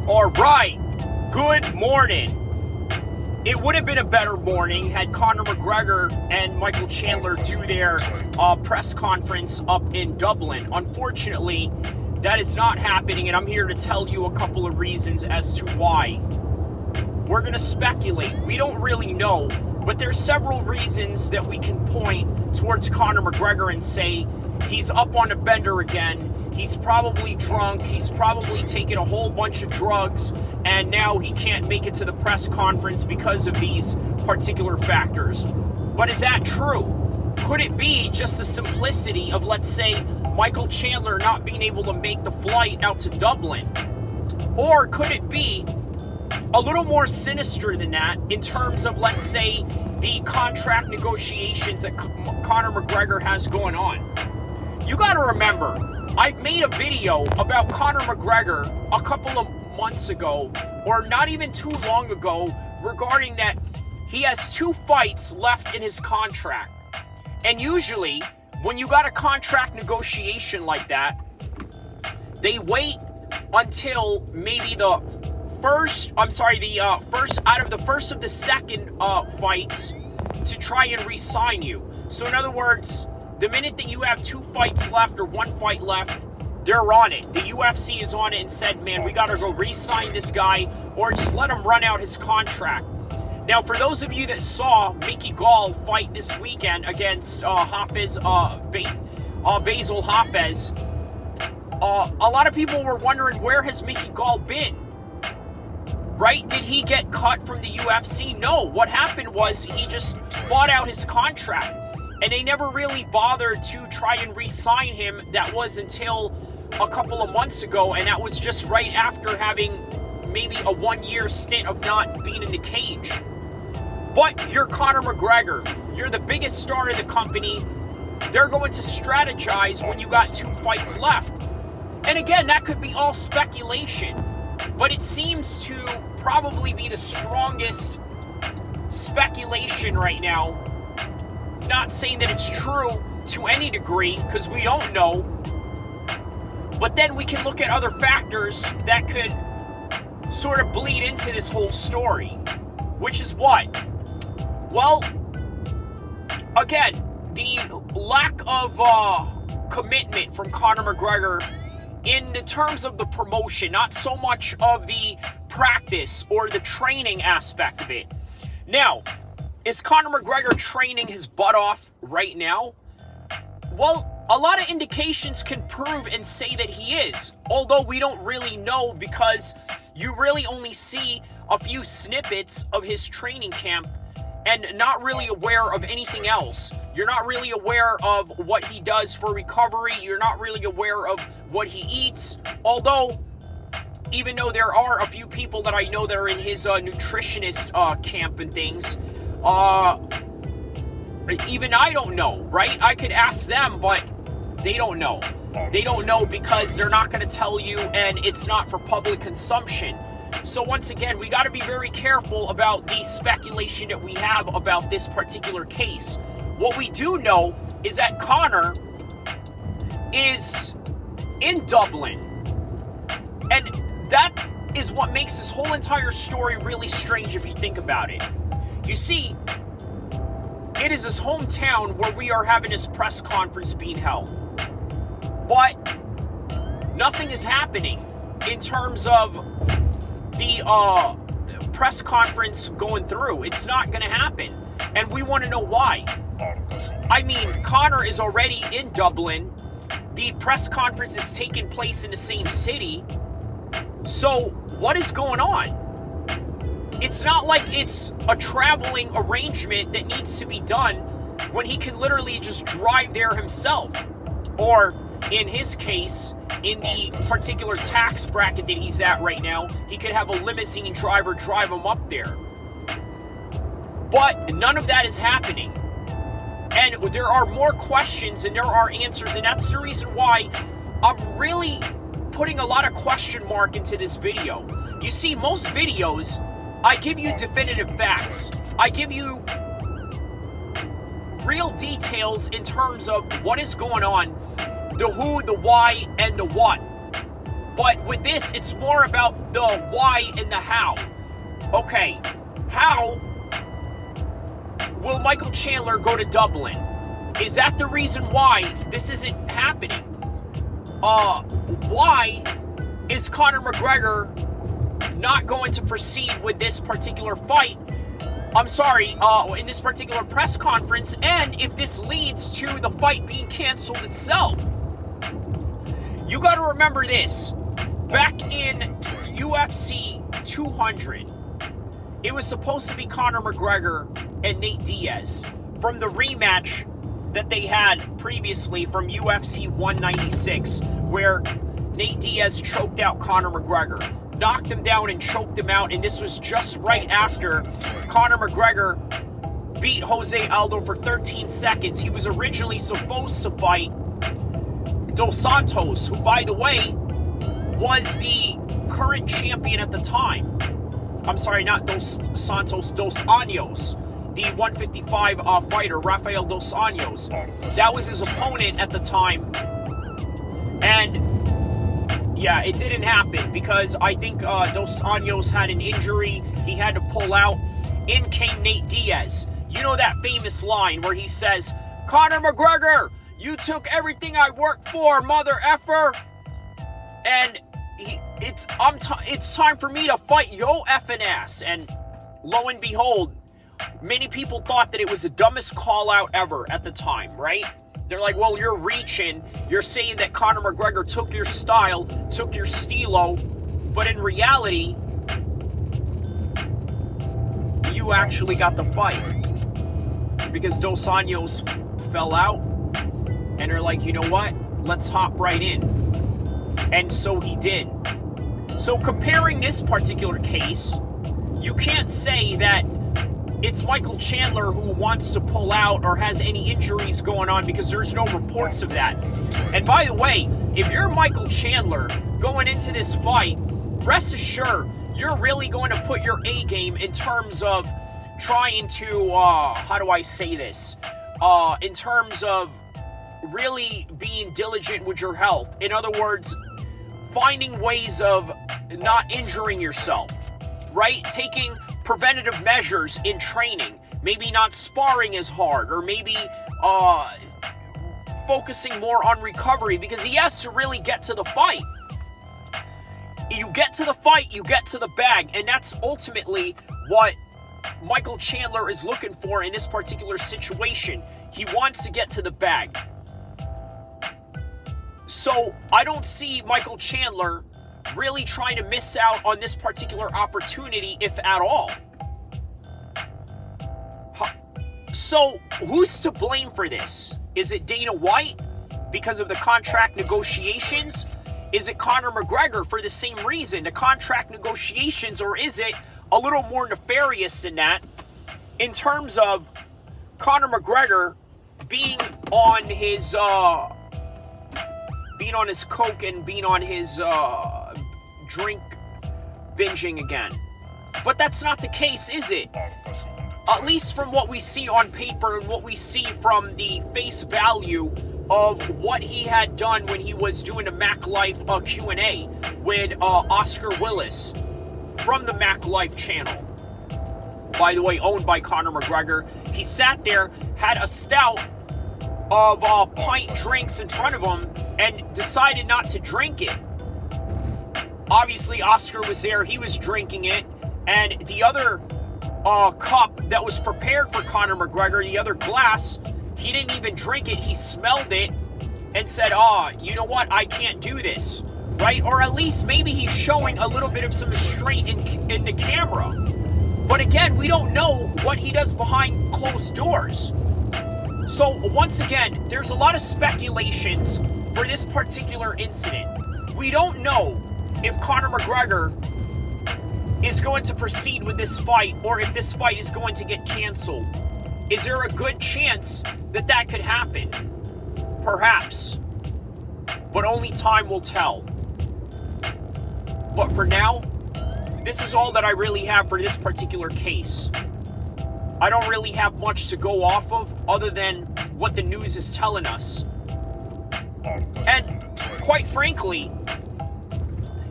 All right, good morning. It would have been a better morning had Conor McGregor and Michael Chandler do their press conference up in Dublin. Unfortunately, that is not happening, and I'm here to tell you a couple of reasons as to why. We're going to speculate. We don't really know, but there's several reasons that we can point towards Conor McGregor and say he's up on a bender again. He's probably drunk. He's probably taken a whole bunch of drugs, and now he can't make it to the press conference because of these particular factors. But is that true? Could it be just the simplicity of, let's say, Michael Chandler not being able to make the flight out to Dublin? Or could it be a little more sinister than that in terms of, let's say, the contract negotiations that Conor McGregor has going on? You got to remember, I've made a video about Conor McGregor a couple of months ago, or not even too long ago, regarding that he has 2 fights left in his contract. And usually, when you got a contract negotiation like that, they wait until maybe the first out of the second fights to try and re-sign you. So in other words, the minute that you have 2 fights left or 1 fight left, they're on it. The UFC is on it and said, man, we got to go re-sign this guy or just let him run out his contract. Now, for those of you that saw Mickey Gall fight this weekend against Basil Hafez, a lot of people were wondering, where has Mickey Gall been? Right? Did he get cut from the UFC? No. What happened was he just fought out his contract. And they never really bothered to try and re-sign him. That was until a couple of months ago, and that was just right after having maybe a 1-year stint of not being in the cage. But you're Conor McGregor. You're the biggest star in the company. They're going to strategize when you got 2 fights left. And again, that could be all speculation, but it seems to probably be the strongest speculation right now. Not saying that it's true to any degree, because we don't know. But then we can look at other factors that could sort of bleed into this whole story. Which is what? Well, again, the lack of commitment from Conor McGregor in the terms of the promotion, not so much of the practice or the training aspect of it. Now, is Conor McGregor training his butt off right now? Well, a lot of indications can prove and say that he is, although we don't really know because you really only see a few snippets of his training camp and not really aware of anything else. You're not really aware of what he does for recovery. You're not really aware of what he eats, although even though there are a few people that I know that are in his nutritionist camp and things, even I don't know, right? I could ask them, but they don't know. They don't know because they're not going to tell you, and it's not for public consumption. So once again, we got to be very careful about the speculation that we have about this particular case. What we do know is that Conor is in Dublin, and that is what makes this whole entire story really strange if you think about it. You see, it is his hometown where we are having this press conference being held. But nothing is happening in terms of the press conference going through. It's not going to happen. And we want to know why. I mean, Conor is already in Dublin. The press conference is taking place in the same city. So what is going on? It's not like it's a traveling arrangement that needs to be done when he can literally just drive there himself. Or, in his case, in the particular tax bracket that he's at right now, he could have a limousine driver drive him up there. But none of that is happening. And there are more questions and there are answers, and that's the reason why I'm really putting a lot of question mark into this video. You see, most videos, I give you definitive facts. I give you real details in terms of what is going on, the who, the why, and the what. But with this, it's more about the why and the how. Okay, how will Michael Chandler go to Dublin? Is that the reason why this isn't happening? Why is Conor McGregor not going to proceed with this particular fight? I'm sorry, in this particular press conference, and if this leads to the fight being canceled itself. You got to remember this. Back in UFC 200, it was supposed to be Conor McGregor and Nate Diaz from the rematch that they had previously from UFC 196, where Nate Diaz choked out Conor McGregor, knocked him down and choked him out, and this was just right after Conor McGregor beat Jose Aldo for 13 seconds. He was originally supposed to fight Dos Santos, who, by the way, was the current champion at the time. I'm sorry, not Dos Santos, Dos Anjos, the 155 fighter, Rafael Dos Anjos. That was his opponent at the time. And yeah, it didn't happen because I think Dos Anjos had an injury. He had to pull out. In came Nate Diaz. You know that famous line where he says, "Conor McGregor, you took everything I worked for, mother effer." And it's time for me to fight yo effing ass. And lo and behold, many people thought that it was the dumbest call out ever at the time, right? They're like, well, you're reaching. You're saying that Conor McGregor took your style, took your stilo, but in reality, you actually got the fight. Because Dos Anjos fell out, and they're like, you know what? Let's hop right in. And so he did. So comparing this particular case, you can't say that it's Michael Chandler who wants to pull out or has any injuries going on, because there's no reports of that. And by the way, if you're Michael Chandler going into this fight, rest assured, you're really going to put your A game in terms of trying to, how do I say this? In terms of really being diligent with your health. In other words, finding ways of not injuring yourself, right? Taking preventative measures in training, maybe not sparring as hard, or maybe focusing more on recovery, because he has to really get to the fight. You get to the fight, you get to the bag, and that's ultimately what Michael Chandler is looking for in this particular situation. He wants to get to the bag. So I don't see Michael Chandler really trying to miss out on this particular opportunity, if at all. So who's to blame for this? Is it Dana White because of the contract negotiations? Is it Conor McGregor for the same reason, the contract negotiations, or is it a little more nefarious than that in terms of Conor McGregor being on his coke and being on his drink binging again? But that's not the case, is it? At least from what we see on paper and what we see from the face value of what he had done when he was doing a Mac Life Q&A with Oscar Willis from the Mac Life channel. By the way, owned by Conor McGregor. He sat there, had a stout of pint drinks in front of him, and decided not to drink it. Obviously, Oscar was there. He was drinking it. And the other cup that was prepared for Conor McGregor, the other glass, he didn't even drink it. He smelled it and said, you know what? I can't do this. Right? Or at least maybe he's showing a little bit of some restraint in the camera. But again, we don't know what he does behind closed doors. So once again, there's a lot of speculations for this particular incident. We don't know if Conor McGregor is going to proceed with this fight, or if this fight is going to get canceled. Is there a good chance that that could happen? Perhaps. But only time will tell. But for now, this is all that I really have for this particular case. I don't really have much to go off of other than what the news is telling us. And quite frankly,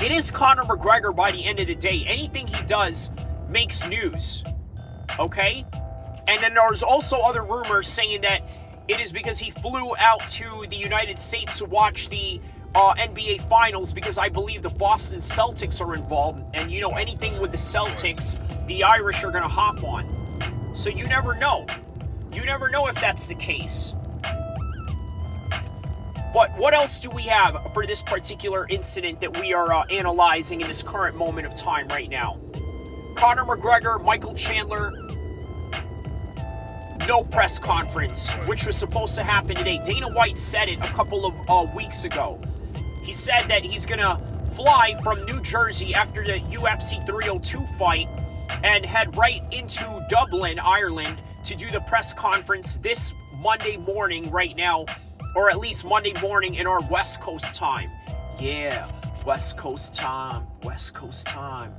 It is Conor McGregor by the end of the day. Anything he does makes news, okay? And then there's also other rumors saying that it is because he flew out to the United States to watch the NBA Finals because I believe the Boston Celtics are involved. And, you know, anything with the Celtics, the Irish are going to hop on. So you never know. You never know if that's the case. But what else do we have for this particular incident that we are analyzing in this current moment of time right now? Conor McGregor, Michael Chandler, no press conference, which was supposed to happen today. Dana White said it a couple of weeks ago. He said that he's going to fly from New Jersey after the UFC 302 fight and head right into Dublin, Ireland, to do the press conference this Monday morning right now, or at least Monday morning in our West Coast time. Yeah, West Coast time, West Coast time,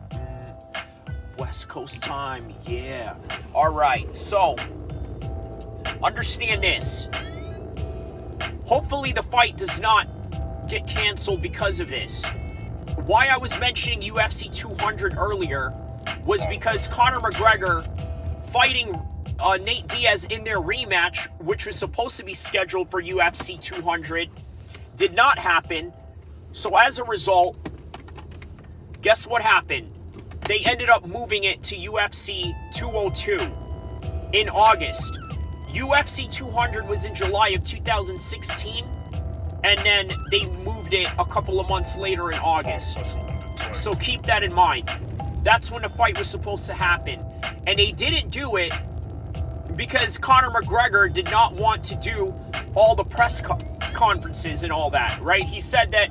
West Coast time, yeah. All right, so understand this. Hopefully the fight does not get canceled because of this. Why I was mentioning UFC 200 earlier was because Conor McGregor fighting Nate Diaz in their rematch, which was supposed to be scheduled for UFC 200, did not happen. So as a result, guess what happened? They ended up moving it to UFC 202 in August. UFC 200 was in July of 2016, and then they moved it a couple of months later in August. So keep that in mind. That's when the fight was supposed to happen. And they didn't do it because Conor McGregor did not want to do all the press conferences and all that, right? He said that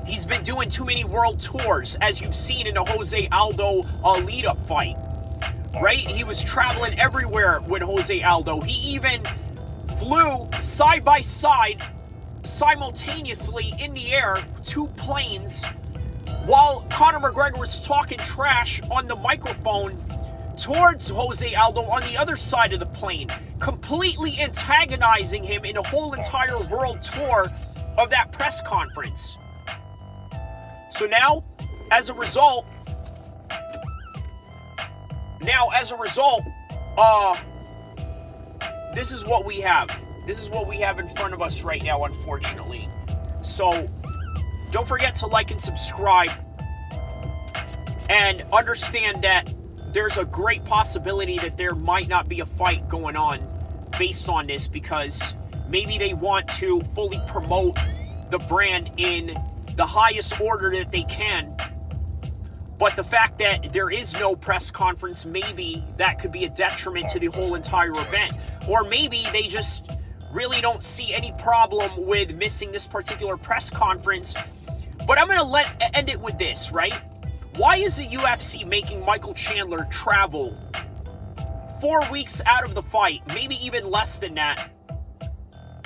he's been doing too many world tours, as you've seen in the Jose Aldo lead-up fight, right? He was traveling everywhere with Jose Aldo. He even flew side by side, simultaneously in the air, 2 planes, while Conor McGregor was talking trash on the microphone towards Jose Aldo on the other side of the plane, completely antagonizing him in a whole entire world tour of that press conference. So now, as a result, this is what we have. This is what we have in front of us right now, unfortunately. So, don't forget to like and subscribe. And understand that there's a great possibility that there might not be a fight going on based on this, because maybe they want to fully promote the brand in the highest order that they can. But the fact that there is no press conference, maybe that could be a detriment to the whole entire event. Or maybe they just really don't see any problem with missing this particular press conference. But I'm going to end it with this, right? Why is the UFC making Michael Chandler travel 4 weeks out of the fight, maybe even less than that,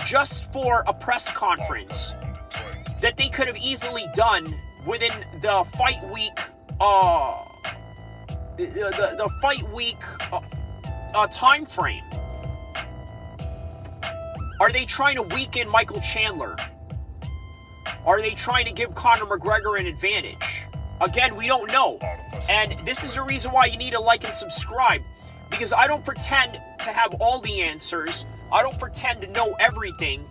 just for a press conference that they could have easily done within the fight week, the fight week time frame? Are they trying to weaken Michael Chandler? Are they trying to give Conor McGregor an advantage? Again, we don't know. And this is the reason why you need to like and subscribe, because I don't pretend to have all the answers. I don't pretend to know everything.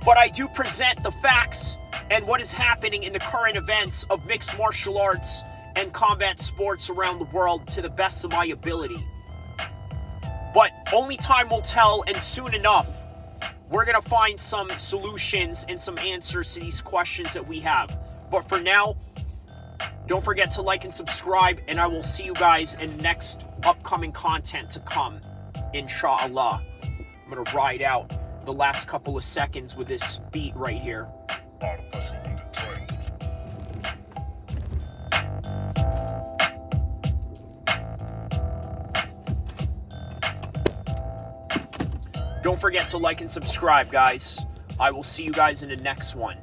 But I do present the facts and what is happening in the current events of mixed martial arts and combat sports around the world to the best of my ability. But only time will tell, and soon enough, we're going to find some solutions and some answers to these questions that we have. But for now, don't forget to like and subscribe, and I will see you guys in the next upcoming content to come, inshallah. I'm going to ride out the last couple of seconds with this beat right here. Don't forget to like and subscribe, guys. I will see you guys in the next one.